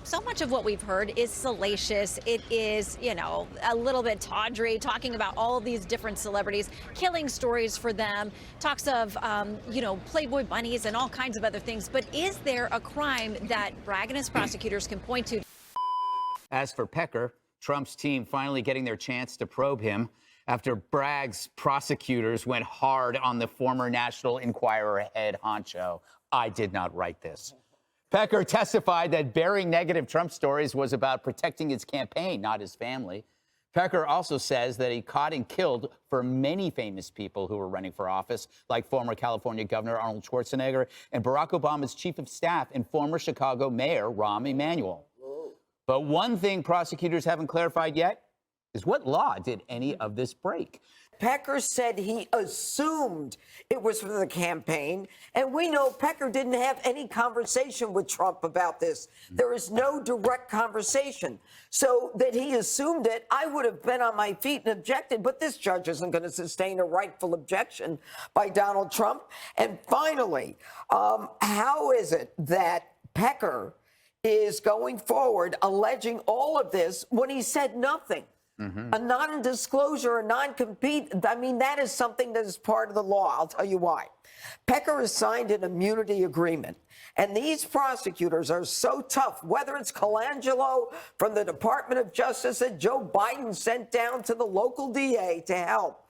So much of what we've heard is salacious. It is, a little bit tawdry, talking about all of these different celebrities, killing stories for them, talks of, Playboy bunnies and all kinds of other things. But is there a crime that Bragg and his prosecutors can point to? As for Pecker, Trump's team finally getting their chance to probe him after Bragg's prosecutors went hard on the former National Enquirer head honcho. I did not write this. Pecker testified that bearing negative Trump stories was about protecting his campaign, not his family. Pecker also says that he caught and killed for many famous people who were running for office, like former California Governor Arnold Schwarzenegger and Barack Obama's chief of staff and former Chicago Mayor Rahm Emanuel. But one thing prosecutors haven't clarified yet is what law did any of this break? Pecker said he assumed it was for the campaign, and we know Pecker didn't have any conversation with Trump about this. There is no direct conversation. So that he assumed it, I would have been on my feet and objected, but this judge isn't going to sustain a rightful objection by Donald Trump. And finally, how is it that Pecker is going forward alleging all of this when he said nothing? A non-disclosure, a non-compete, I mean, that is something that is part of the law. I'll tell you why. Pecker has signed an immunity agreement, and these prosecutors are so tough, whether it's Colangelo from the Department of Justice that Joe Biden sent down to the local DA to help.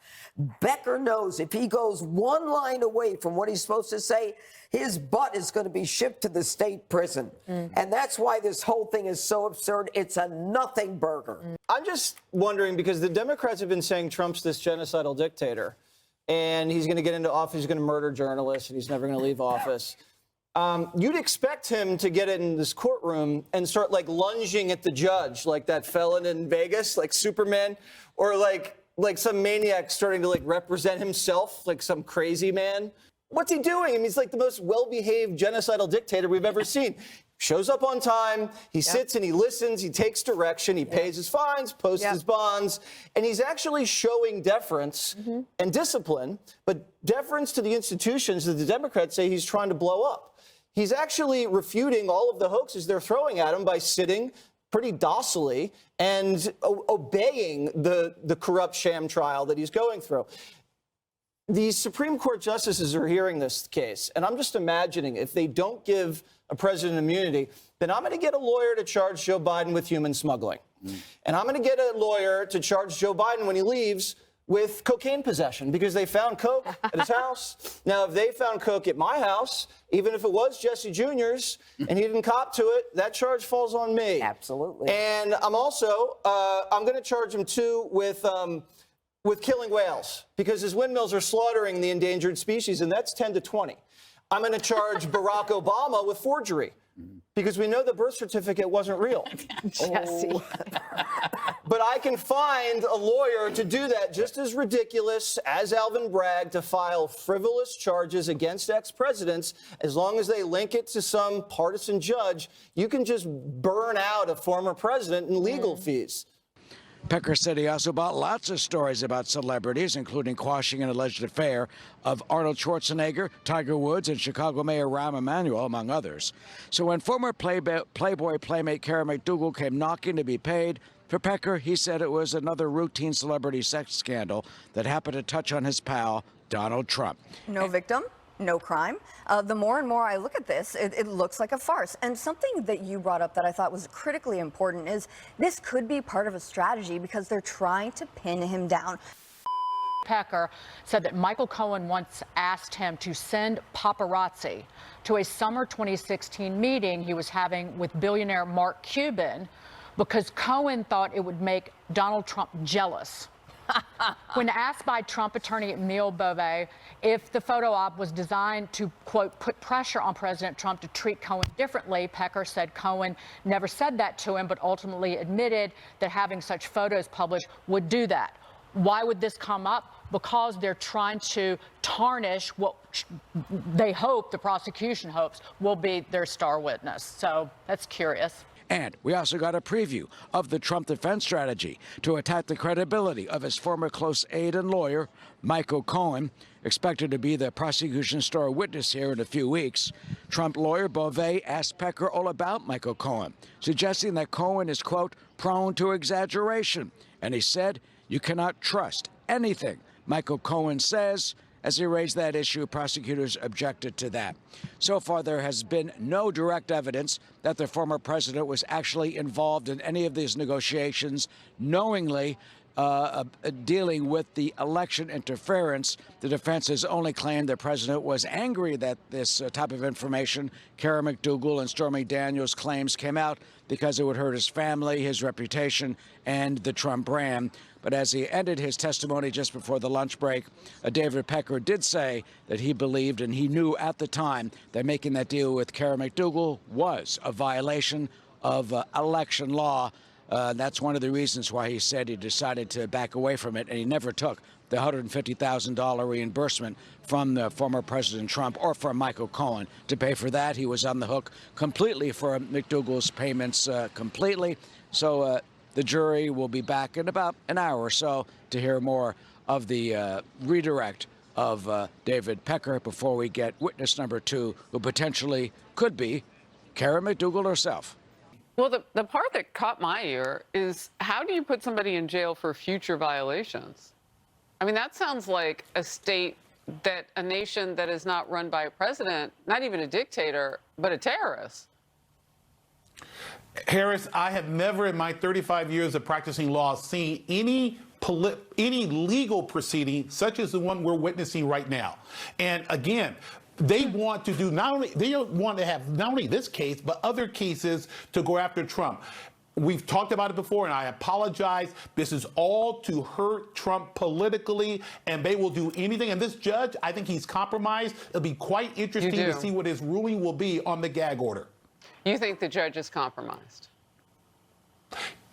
Pecker knows if he goes one line away from what he's supposed to say, his butt is going to be shipped to the state prison. And that's why this whole thing is so absurd. It's a nothing burger. I'm just wondering, because the Democrats have been saying Trump's this genocidal dictator, and he's going to get into office, he's going to murder journalists, and he's never going to leave office. You'd expect him to get in this courtroom and start, like, lunging at the judge, like that felon in Vegas, like Superman, or like some maniac starting to, like, represent himself, like some crazy man. What's he doing? I mean, he's like the most well-behaved genocidal dictator we've ever seen. Shows up on time, he sits and he listens, he takes direction, he pays his fines, posts his bonds, and he's actually showing deference and discipline, but deference to the institutions that the Democrats say he's trying to blow up. He's actually refuting all of the hoaxes they're throwing at him by sitting pretty docilely and obeying the corrupt sham trial that he's going through. These Supreme Court justices are hearing this case, and I'm just imagining if they don't give a president immunity, then I'm going to get a lawyer to charge Joe Biden with human smuggling. And I'm going to get a lawyer to charge Joe Biden when he leaves with cocaine possession, because they found coke at his house. Now, if they found coke at my house, even if it was Jesse Jr.'s and he didn't cop to it, that charge falls on me. Absolutely. And I'm also, I'm going to charge him, too, with killing whales, because his windmills are slaughtering the endangered species, and that's 10 to 20. I'm going to charge Barack Obama with forgery, because we know the birth certificate wasn't real. Jesse. But I can find a lawyer to do that just as ridiculous as Alvin Bragg, to file frivolous charges against ex-presidents. As long as they link it to some partisan judge, you can just burn out a former president in legal fees. Pecker said he also bought lots of stories about celebrities, including quashing an alleged affair of Arnold Schwarzenegger, Tiger Woods, and Chicago Mayor Rahm Emanuel, among others. So when former Playboy playmate Karen McDougal came knocking to be paid, for Pecker, he said it was another routine celebrity sex scandal that happened to touch on his pal, Donald Trump. No victim, no crime. The more and more I look at this, it looks like a farce. And something that you brought up that I thought was critically important is this could be part of a strategy, because they're trying to pin him down. Pecker said that Michael Cohen once asked him to send paparazzi to a summer 2016 meeting he was having with billionaire Mark Cuban, because Cohen thought it would make Donald Trump jealous. When asked by Trump attorney Emil Bove if the photo op was designed to, quote, put pressure on President Trump to treat Cohen differently, Pecker said Cohen never said that to him, but ultimately admitted that having such photos published would do that. Why would this come up? Because they're trying to tarnish what they hope, the prosecution hopes, will be their star witness. So that's curious. And we also got a preview of the Trump defense strategy to attack the credibility of his former close aide and lawyer, Michael Cohen, expected to be the prosecution's star witness here in a few weeks. Trump lawyer Beauvais asked Pecker all about Michael Cohen, suggesting that Cohen is, quote, prone to exaggeration. And he said, you cannot trust anything Michael Cohen says. As he raised that issue, prosecutors objected to that. So far, there has been no direct evidence that the former president was actually involved in any of these negotiations, knowingly dealing with the election interference. The defense has only claimed the president was angry that this type of information, Kara McDougal and Stormy Daniels' claims, came out because it would hurt his family, his reputation, and the Trump brand. But as he ended his testimony just before the lunch break, David Pecker did say that he believed and he knew at the time that making that deal with Kara McDougal was a violation of election law. That's one of the reasons why he said he decided to back away from it, and he never took the $150,000 reimbursement from the former President Trump or from Michael Cohen to pay for that. He was on the hook completely for McDougal's payments completely. So the jury will be back in about an hour or so to hear more of the redirect of David Pecker before we get witness number 2, who potentially could be Kara McDougal herself. Well, the part that caught my ear is, how do you put somebody in jail for future violations? I mean, that sounds like a state that a nation that is not run by a president, not even a dictator, but a terrorist. Harris, I have never in my 35 years of practicing law seen any legal proceeding such as the one we're witnessing right now. And again, they want to do they don't want to have not only this case, but other cases to go after Trump. We've talked about it before, and I apologize. This is all to hurt Trump politically, and they will do anything. And this judge, I think he's compromised. It'll be quite interesting to see what his ruling will be on the gag order. You think the judge is compromised?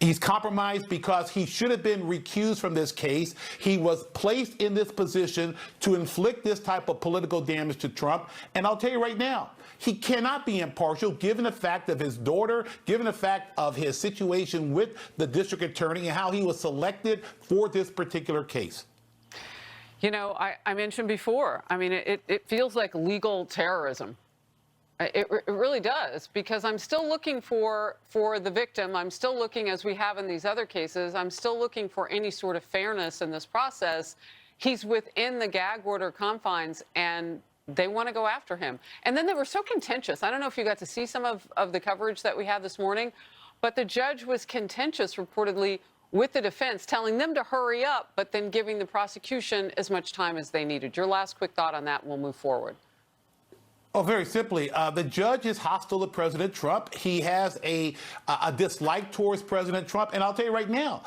He's compromised because he should have been recused from this case. He was placed in this position to inflict this type of political damage to Trump. And I'll tell you right now, he cannot be impartial given the fact of his daughter, given the fact of his situation with the district attorney and how he was selected for this particular case. You know, I mentioned before, I mean, it feels like legal terrorism. It really does, because I'm still looking for the victim. I'm still looking, as we have in these other cases, I'm still looking for any sort of fairness in this process. He's within the gag order confines, and they want to go after him. And then they were so contentious. I don't know if you got to see some of the coverage that we had this morning, but the judge was contentious, reportedly, with the defense, telling them to hurry up, but then giving the prosecution as much time as they needed. Your last quick thought on that, and we'll move forward. Oh, very simply, the judge is hostile to President Trump. He has a dislike towards President Trump. And I'll tell you right now,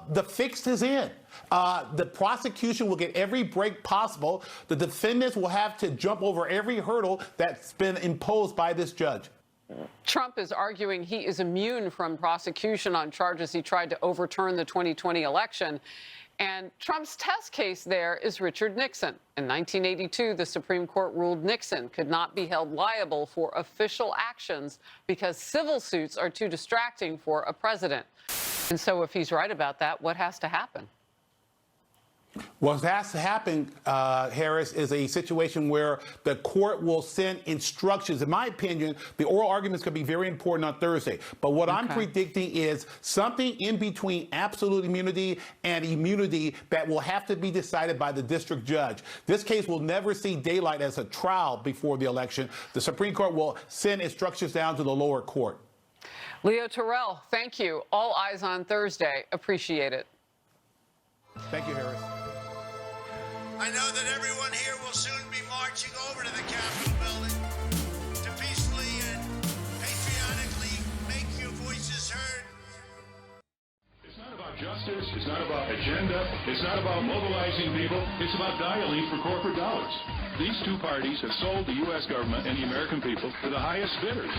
the fix is in. The prosecution will get every break possible. The defendants will have to jump over every hurdle that's been imposed by this judge. Trump is arguing he is immune from prosecution on charges he tried to overturn the 2020 election. And Trump's test case there is Richard Nixon. In 1982, the Supreme Court ruled Nixon could not be held liable for official actions because civil suits are too distracting for a president. And so if he's right about that, what has to happen? What has to happen, Harris, is a situation where the court will send instructions. In my opinion, the oral arguments could be very important on Thursday. But what I'm predicting is something in between absolute immunity and immunity that will have to be decided by the district judge. This case will never see daylight as a trial before the election. The Supreme Court will send instructions down to the lower court. Leo Terrell, thank you. All eyes on Thursday. Appreciate it. Thank you, Harris. I know that everyone here will soon be marching over to the Capitol building to peacefully and patriotically make your voices heard. It's not about justice. It's not about agenda. It's not about mobilizing people. It's about dialing for corporate dollars. These two parties have sold the U.S. government and the American people to the highest bidders.